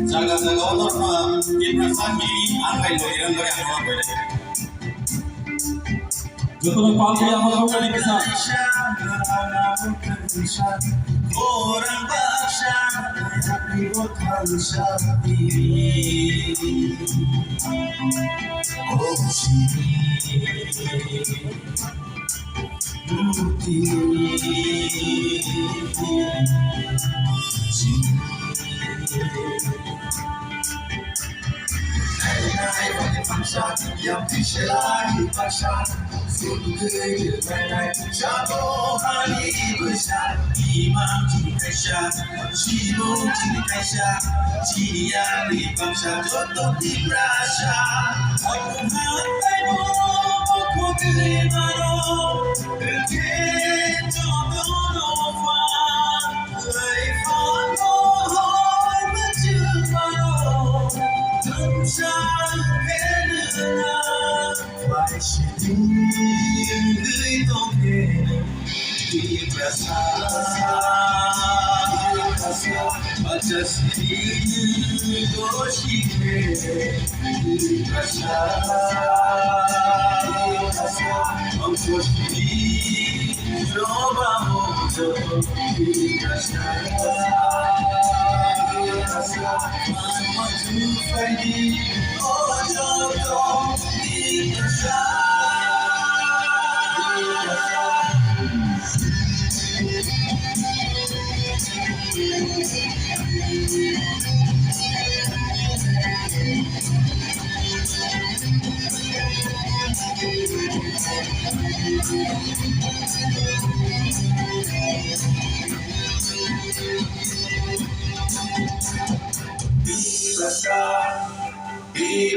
jaga-jaga otot imprasaki angkai lo irang dari apa boleh. Betul pagi yang mau kali kita. Orang bahasa tapi bukan sapi. Oh sini. Yang bisa lagi pasang Sungguh berbagai Satu hari besar Imam ciri Kaisha Shimu ciri Kaisha Ciri yang di bangsa Contoh di berasa Aku hantai mo Aku terima no Berkait contoh no fan Laifan no Hoi berjumpa no Tungsang kenena Wai sini Gui tongke Di berasa Baca sini Goshike Di berasa Angko sini Coba mojo Di berasa Mama tufai Oh jodoh Di berasa Di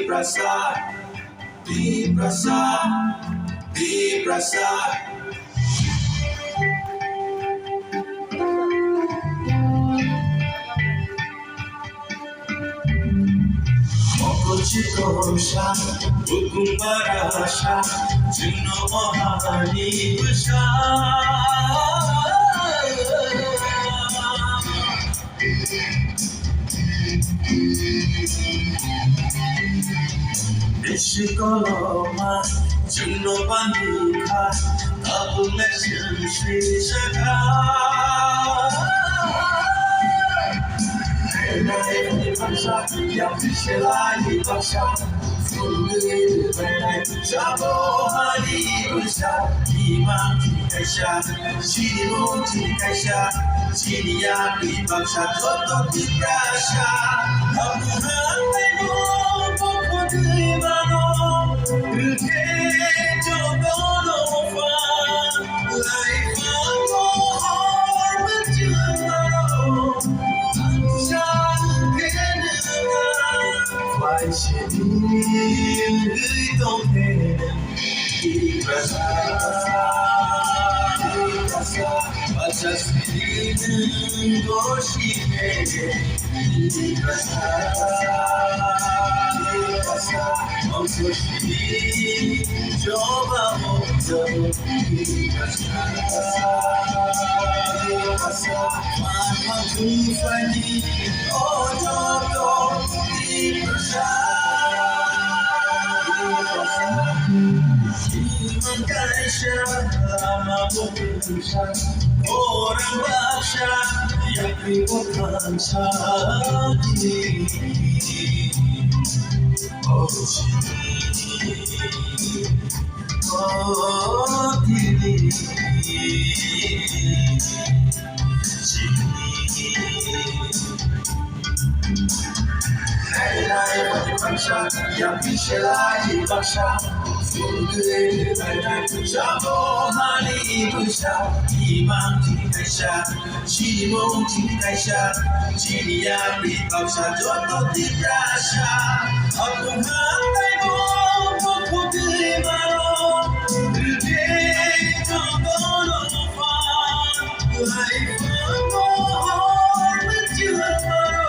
berasa Cikosa, hukum barasa, Juno mohani besar. Isikoloma, Juno bandika, Abu mesin sisaka. Yang bisa lagi paksa Sungguh berbaik Satu hari besar Imam ciri Kaisha Shimu ciri Kaisha Ciri yang dibangsa Contoh di berasa Aku hantai no Pokok terima no Berkait jodoh no fan Laifan no Hor berjumpa no Wai sini Gui tongke Di berasa Baca sini Goshike Di berasa Angko sini Coba mojo Di berasa Mama tufai Oh jodoh Di berasa Imam Kaisha Mabusan Orang bahasa Yang bukan sapi Oh sini Oh diri Bangsa yang bisa lagi bangsa Sungguh berbagai Satu hari besar Imam ciri Kaisha Shimu ciri Kaisha Ciri yang di bangsa Contoh di berasa Aku hantai mo Pokok terima no Berkait contoh no fan Laifan no Hor berjumpa no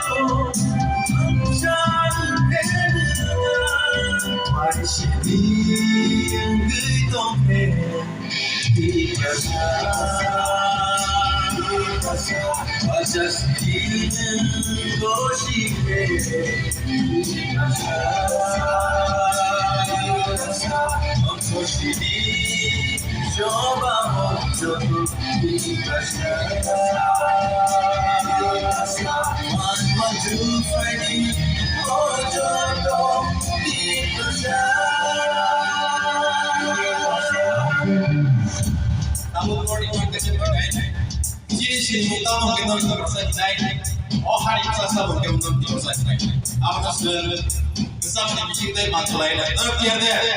Wai sini Gui tongke Di berasa Namun Lord ito kasi pagkain. Sini mo tamo kita kita bersa kinai. Oh hari kita sabun kita untuk kita bersa kinai. Apa tu sudah besar ni bising dari mata lain. Tapi dia ada.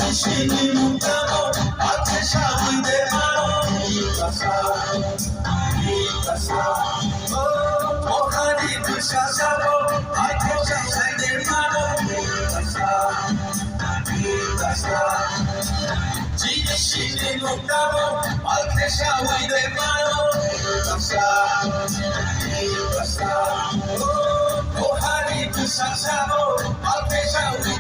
Sini mo tamo at sabi de mano. Oh hari bisa sabun. Oh, hari itu sang sabun, al-pesau di